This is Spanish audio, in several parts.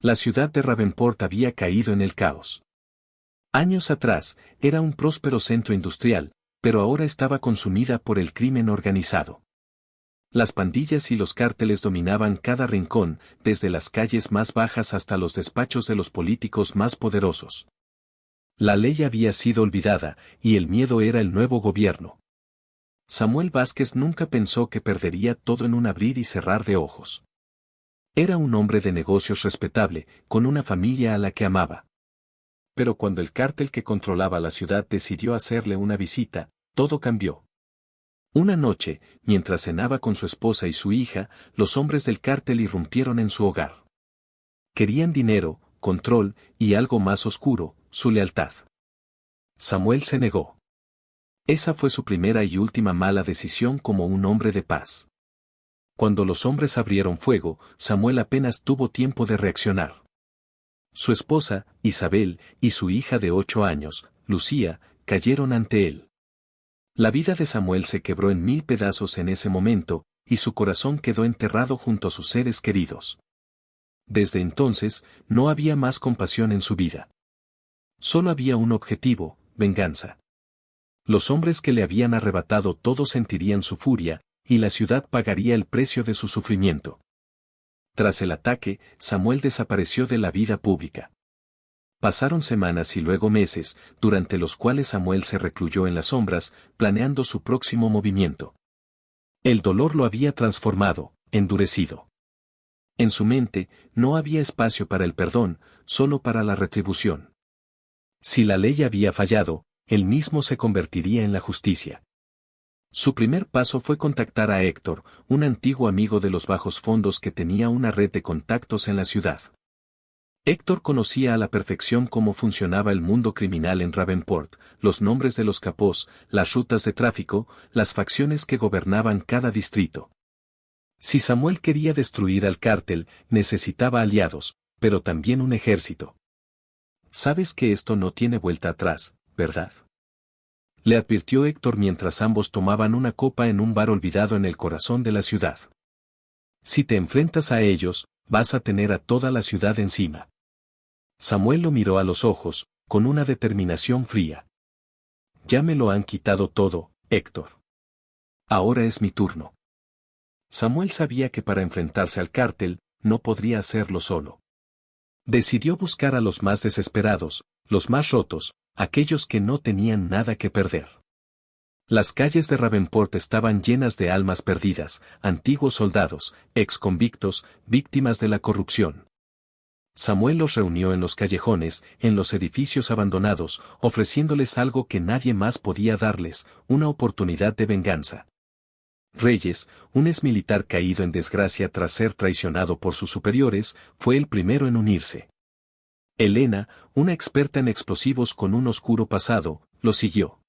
La ciudad de Ravenport había caído en el caos. Años atrás, era un próspero centro industrial, pero ahora estaba consumida por el crimen organizado. Las pandillas y los cárteles dominaban cada rincón, desde las calles más bajas hasta los despachos de los políticos más poderosos. La ley había sido olvidada, y el miedo era el nuevo gobierno. Samuel Vázquez nunca pensó que perdería todo en un abrir y cerrar de ojos. Era un hombre de negocios respetable, con una familia a la que amaba. Pero cuando el cártel que controlaba la ciudad decidió hacerle una visita, todo cambió. Una noche, mientras cenaba con su esposa y su hija, los hombres del cártel irrumpieron en su hogar. Querían dinero, control, y algo más oscuro, su lealtad. Samuel se negó. Esa fue su primera y última mala decisión como un hombre de paz. Cuando los hombres abrieron fuego, Samuel apenas tuvo tiempo de reaccionar. Su esposa, Isabel, y su hija de 8 años, Lucía, cayeron ante él. La vida de Samuel se quebró en 1000 pedazos en ese momento, y su corazón quedó enterrado junto a sus seres queridos. Desde entonces, no había más compasión en su vida. Solo había un objetivo, venganza. Los hombres que le habían arrebatado todo sentirían su furia, y la ciudad pagaría el precio de su sufrimiento. Tras el ataque, Samuel desapareció de la vida pública. Pasaron semanas y luego meses, durante los cuales Samuel se recluyó en las sombras, planeando su próximo movimiento. El dolor lo había transformado, endurecido. En su mente, no había espacio para el perdón, solo para la retribución. Si la ley había fallado, él mismo se convertiría en la justicia. Su primer paso fue contactar a Héctor, un antiguo amigo de los bajos fondos que tenía una red de contactos en la ciudad. Héctor conocía a la perfección cómo funcionaba el mundo criminal en Ravenport, los nombres de los capós, las rutas de tráfico, las facciones que gobernaban cada distrito. Si Samuel quería destruir al cártel, necesitaba aliados, pero también un ejército. Sabes que esto no tiene vuelta atrás, ¿verdad? Le advirtió Héctor mientras ambos tomaban una copa en un bar olvidado en el corazón de la ciudad. Si te enfrentas a ellos, vas a tener a toda la ciudad encima. Samuel lo miró a los ojos, con una determinación fría. Ya me lo han quitado todo, Héctor. Ahora es mi turno. Samuel sabía que para enfrentarse al cártel, no podría hacerlo solo. Decidió buscar a los más desesperados, los más rotos, aquellos que no tenían nada que perder. Las calles de Ravenport estaban llenas de almas perdidas, antiguos soldados, exconvictos, víctimas de la corrupción. Samuel los reunió en los callejones, en los edificios abandonados, ofreciéndoles algo que nadie más podía darles, una oportunidad de venganza. Reyes, un exmilitar caído en desgracia tras ser traicionado por sus superiores, fue el primero en unirse. Elena, una experta en explosivos con un oscuro pasado, lo siguió.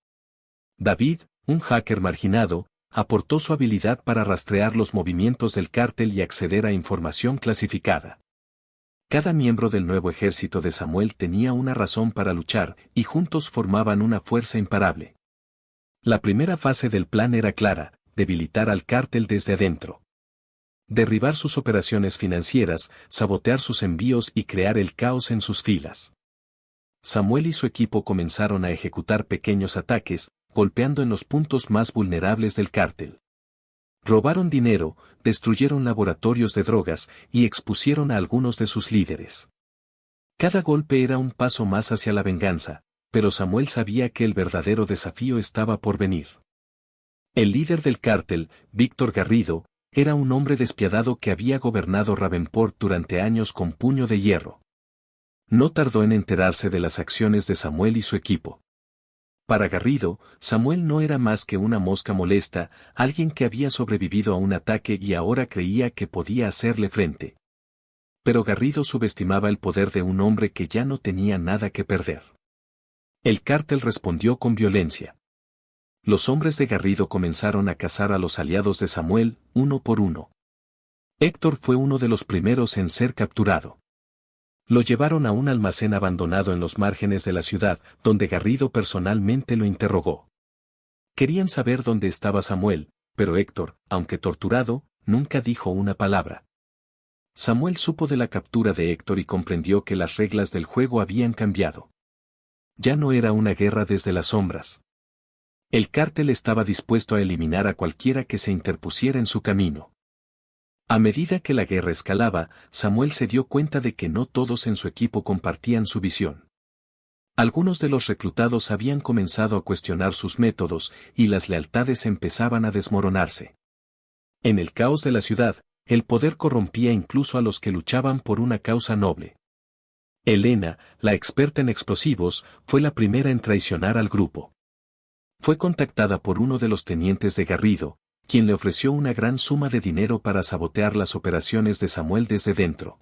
David, un hacker marginado, aportó su habilidad para rastrear los movimientos del cártel y acceder a información clasificada. Cada miembro del nuevo ejército de Samuel tenía una razón para luchar, y juntos formaban una fuerza imparable. La primera fase del plan era clara: debilitar al cártel desde adentro. Derribar sus operaciones financieras, sabotear sus envíos y crear el caos en sus filas. Samuel y su equipo comenzaron a ejecutar pequeños ataques, golpeando en los puntos más vulnerables del cártel. Robaron dinero, destruyeron laboratorios de drogas y expusieron a algunos de sus líderes. Cada golpe era un paso más hacia la venganza, pero Samuel sabía que el verdadero desafío estaba por venir. El líder del cártel, Víctor Garrido, era un hombre despiadado que había gobernado Ravenport durante años con puño de hierro. No tardó en enterarse de las acciones de Samuel y su equipo. Para Garrido, Samuel no era más que una mosca molesta, alguien que había sobrevivido a un ataque y ahora creía que podía hacerle frente. Pero Garrido subestimaba el poder de un hombre que ya no tenía nada que perder. El cártel respondió con violencia. Los hombres de Garrido comenzaron a cazar a los aliados de Samuel, uno por uno. Héctor fue uno de los primeros en ser capturado. Lo llevaron a un almacén abandonado en los márgenes de la ciudad, donde Garrido personalmente lo interrogó. Querían saber dónde estaba Samuel, pero Héctor, aunque torturado, nunca dijo una palabra. Samuel supo de la captura de Héctor y comprendió que las reglas del juego habían cambiado. Ya no era una guerra desde las sombras. El cártel estaba dispuesto a eliminar a cualquiera que se interpusiera en su camino. A medida que la guerra escalaba, Samuel se dio cuenta de que no todos en su equipo compartían su visión. Algunos de los reclutados habían comenzado a cuestionar sus métodos y las lealtades empezaban a desmoronarse. En el caos de la ciudad, el poder corrompía incluso a los que luchaban por una causa noble. Elena, la experta en explosivos, fue la primera en traicionar al grupo. Fue contactada por uno de los tenientes de Garrido, quien le ofreció una gran suma de dinero para sabotear las operaciones de Samuel desde dentro.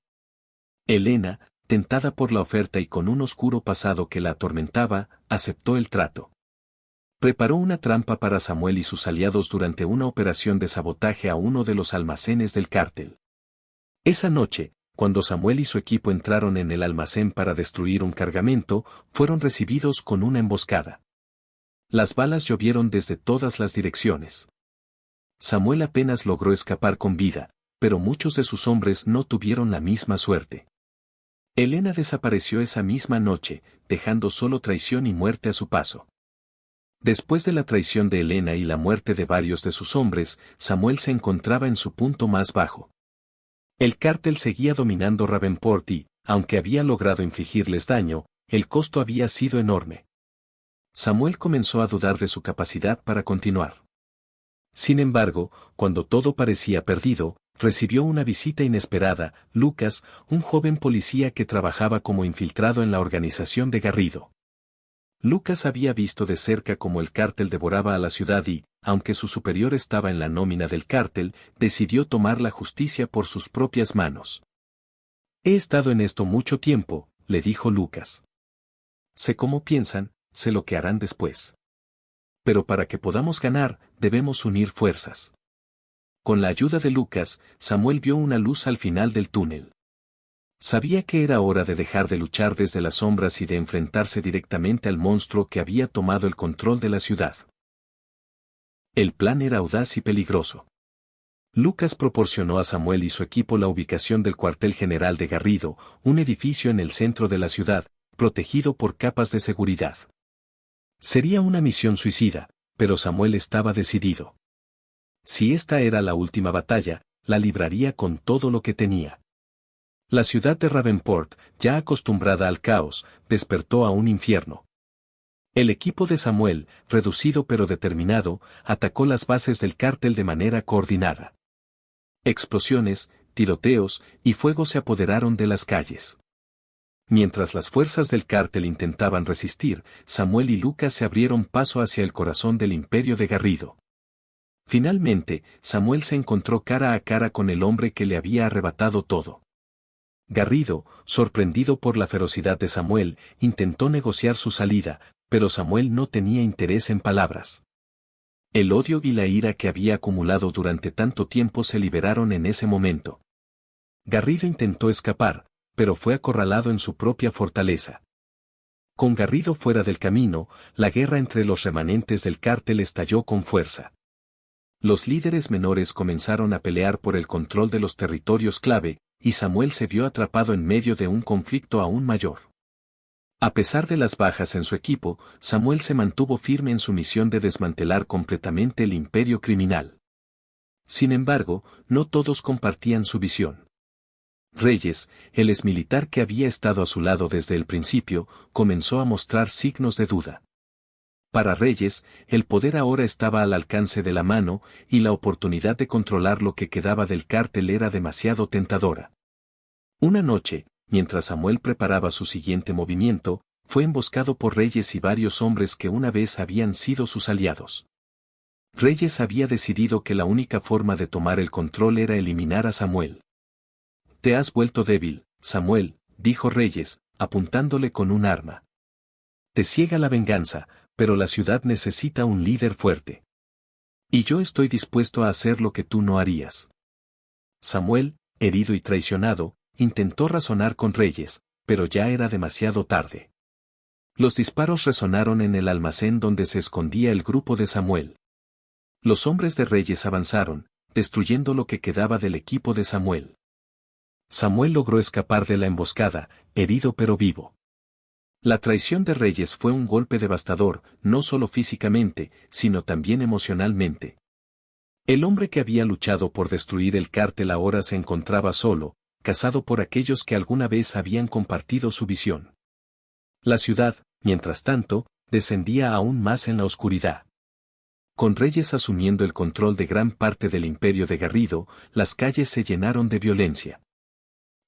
Elena, tentada por la oferta y con un oscuro pasado que la atormentaba, aceptó el trato. Preparó una trampa para Samuel y sus aliados durante una operación de sabotaje a uno de los almacenes del cártel. Esa noche, cuando Samuel y su equipo entraron en el almacén para destruir un cargamento, fueron recibidos con una emboscada. Las balas llovieron desde todas las direcciones. Samuel apenas logró escapar con vida, pero muchos de sus hombres no tuvieron la misma suerte. Elena desapareció esa misma noche, dejando solo traición y muerte a su paso. Después de la traición de Elena y la muerte de varios de sus hombres, Samuel se encontraba en su punto más bajo. El cártel seguía dominando Ravenport y, aunque había logrado infligirles daño, el costo había sido enorme. Samuel comenzó a dudar de su capacidad para continuar. Sin embargo, cuando todo parecía perdido, recibió una visita inesperada. Lucas, un joven policía que trabajaba como infiltrado en la organización de Garrido. Lucas había visto de cerca cómo el cártel devoraba a la ciudad y, aunque su superior estaba en la nómina del cártel, decidió tomar la justicia por sus propias manos. He estado en esto mucho tiempo, le dijo Lucas. Sé cómo piensan, sé lo que harán después. Pero para que podamos ganar, debemos unir fuerzas. Con la ayuda de Lucas, Samuel vio una luz al final del túnel. Sabía que era hora de dejar de luchar desde las sombras y de enfrentarse directamente al monstruo que había tomado el control de la ciudad. El plan era audaz y peligroso. Lucas proporcionó a Samuel y su equipo la ubicación del cuartel general de Garrido, un edificio en el centro de la ciudad, protegido por capas de seguridad. Sería una misión suicida, pero Samuel estaba decidido. Si esta era la última batalla, la libraría con todo lo que tenía. La ciudad de Ravenport, ya acostumbrada al caos, despertó a un infierno. El equipo de Samuel, reducido pero determinado, atacó las bases del cártel de manera coordinada. Explosiones, tiroteos y fuego se apoderaron de las calles. Mientras las fuerzas del cártel intentaban resistir, Samuel y Lucas se abrieron paso hacia el corazón del imperio de Garrido. Finalmente, Samuel se encontró cara a cara con el hombre que le había arrebatado todo. Garrido, sorprendido por la ferocidad de Samuel, intentó negociar su salida, pero Samuel no tenía interés en palabras. El odio y la ira que había acumulado durante tanto tiempo se liberaron en ese momento. Garrido intentó escapar, pero fue acorralado en su propia fortaleza. Con Garrido fuera del camino, la guerra entre los remanentes del cártel estalló con fuerza. Los líderes menores comenzaron a pelear por el control de los territorios clave, y Samuel se vio atrapado en medio de un conflicto aún mayor. A pesar de las bajas en su equipo, Samuel se mantuvo firme en su misión de desmantelar completamente el imperio criminal. Sin embargo, no todos compartían su visión. Reyes, el exmilitar que había estado a su lado desde el principio, comenzó a mostrar signos de duda. Para Reyes, el poder ahora estaba al alcance de la mano, y la oportunidad de controlar lo que quedaba del cártel era demasiado tentadora. Una noche, mientras Samuel preparaba su siguiente movimiento, fue emboscado por Reyes y varios hombres que una vez habían sido sus aliados. Reyes había decidido que la única forma de tomar el control era eliminar a Samuel. «Te has vuelto débil, Samuel», dijo Reyes, apuntándole con un arma. «Te ciega la venganza, pero la ciudad necesita un líder fuerte. Y yo estoy dispuesto a hacer lo que tú no harías». Samuel, herido y traicionado, intentó razonar con Reyes, pero ya era demasiado tarde. Los disparos resonaron en el almacén donde se escondía el grupo de Samuel. Los hombres de Reyes avanzaron, destruyendo lo que quedaba del equipo de Samuel. Samuel logró escapar de la emboscada, herido pero vivo. La traición de Reyes fue un golpe devastador, no solo físicamente, sino también emocionalmente. El hombre que había luchado por destruir el cártel ahora se encontraba solo, cazado por aquellos que alguna vez habían compartido su visión. La ciudad, mientras tanto, descendía aún más en la oscuridad. Con Reyes asumiendo el control de gran parte del imperio de Garrido, las calles se llenaron de violencia.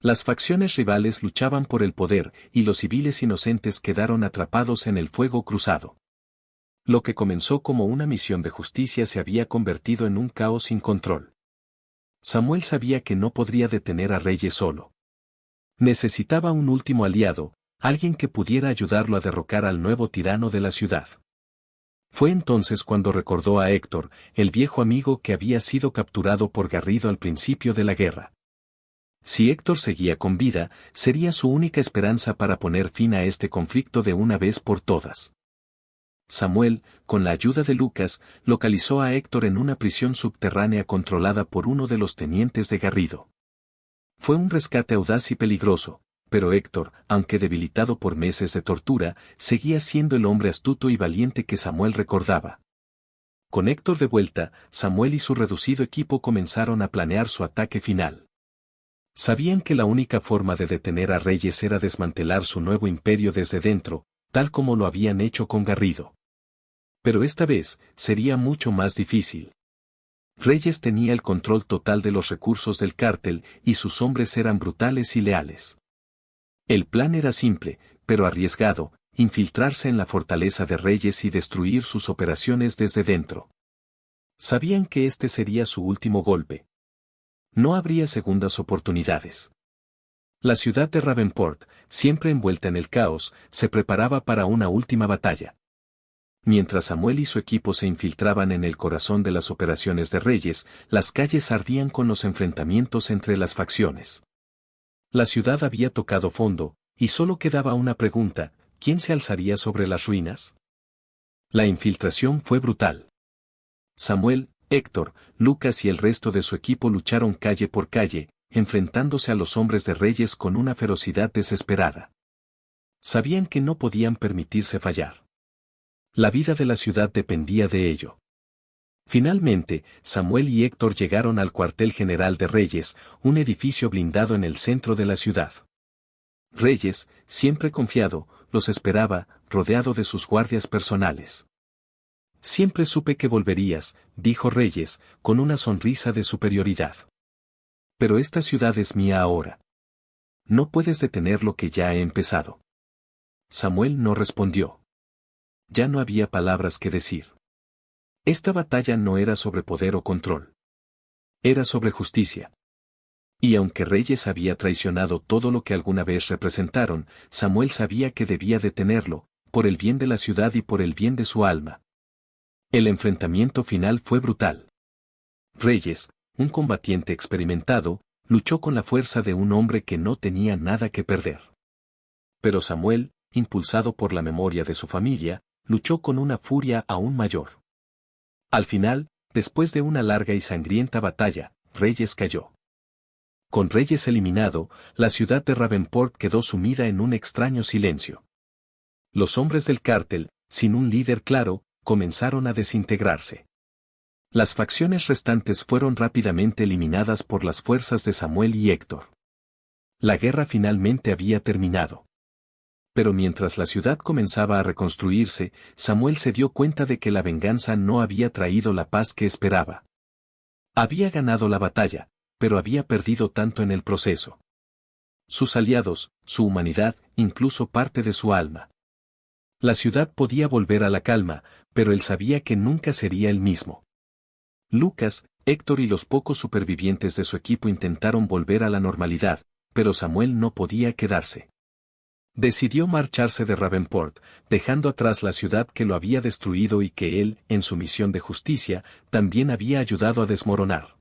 Las facciones rivales luchaban por el poder y los civiles inocentes quedaron atrapados en el fuego cruzado. Lo que comenzó como una misión de justicia se había convertido en un caos sin control. Samuel sabía que no podría detener a Reyes solo. Necesitaba un último aliado, alguien que pudiera ayudarlo a derrocar al nuevo tirano de la ciudad. Fue entonces cuando recordó a Héctor, el viejo amigo que había sido capturado por Garrido al principio de la guerra. Si Héctor seguía con vida, sería su única esperanza para poner fin a este conflicto de una vez por todas. Samuel, con la ayuda de Lucas, localizó a Héctor en una prisión subterránea controlada por uno de los tenientes de Garrido. Fue un rescate audaz y peligroso, pero Héctor, aunque debilitado por meses de tortura, seguía siendo el hombre astuto y valiente que Samuel recordaba. Con Héctor de vuelta, Samuel y su reducido equipo comenzaron a planear su ataque final. Sabían que la única forma de detener a Reyes era desmantelar su nuevo imperio desde dentro, tal como lo habían hecho con Garrido. Pero esta vez, sería mucho más difícil. Reyes tenía el control total de los recursos del cártel y sus hombres eran brutales y leales. El plan era simple, pero arriesgado, infiltrarse en la fortaleza de Reyes y destruir sus operaciones desde dentro. Sabían que este sería su último golpe. No habría segundas oportunidades. La ciudad de Ravenport, siempre envuelta en el caos, se preparaba para una última batalla. Mientras Samuel y su equipo se infiltraban en el corazón de las operaciones de Reyes, las calles ardían con los enfrentamientos entre las facciones. La ciudad había tocado fondo, y solo quedaba una pregunta: ¿quién se alzaría sobre las ruinas? La infiltración fue brutal. Samuel, Héctor, Lucas y el resto de su equipo lucharon calle por calle, enfrentándose a los hombres de Reyes con una ferocidad desesperada. Sabían que no podían permitirse fallar. La vida de la ciudad dependía de ello. Finalmente, Samuel y Héctor llegaron al cuartel general de Reyes, un edificio blindado en el centro de la ciudad. Reyes, siempre confiado, los esperaba, rodeado de sus guardias personales. Siempre supe que volverías, dijo Reyes, con una sonrisa de superioridad. Pero esta ciudad es mía ahora. No puedes detener lo que ya he empezado. Samuel no respondió. Ya no había palabras que decir. Esta batalla no era sobre poder o control. Era sobre justicia. Y aunque Reyes había traicionado todo lo que alguna vez representaron, Samuel sabía que debía detenerlo, por el bien de la ciudad y por el bien de su alma. El enfrentamiento final fue brutal. Reyes, un combatiente experimentado, luchó con la fuerza de un hombre que no tenía nada que perder. Pero Samuel, impulsado por la memoria de su familia, luchó con una furia aún mayor. Al final, después de una larga y sangrienta batalla, Reyes cayó. Con Reyes eliminado, la ciudad de Ravenport quedó sumida en un extraño silencio. Los hombres del cártel, sin un líder claro, comenzaron a desintegrarse. Las facciones restantes fueron rápidamente eliminadas por las fuerzas de Samuel y Héctor. La guerra finalmente había terminado. Pero mientras la ciudad comenzaba a reconstruirse, Samuel se dio cuenta de que la venganza no había traído la paz que esperaba. Había ganado la batalla, pero había perdido tanto en el proceso. Sus aliados, su humanidad, incluso parte de su alma. La ciudad podía volver a la calma, pero él sabía que nunca sería el mismo. Lucas, Héctor y los pocos supervivientes de su equipo intentaron volver a la normalidad, pero Samuel no podía quedarse. Decidió marcharse de Ravenport, dejando atrás la ciudad que lo había destruido y que él, en su misión de justicia, también había ayudado a desmoronar.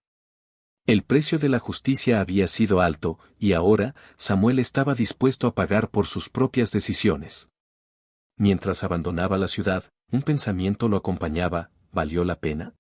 El precio de la justicia había sido alto, y ahora, Samuel estaba dispuesto a pagar por sus propias decisiones. Mientras abandonaba la ciudad, un pensamiento lo acompañaba: ¿valió la pena?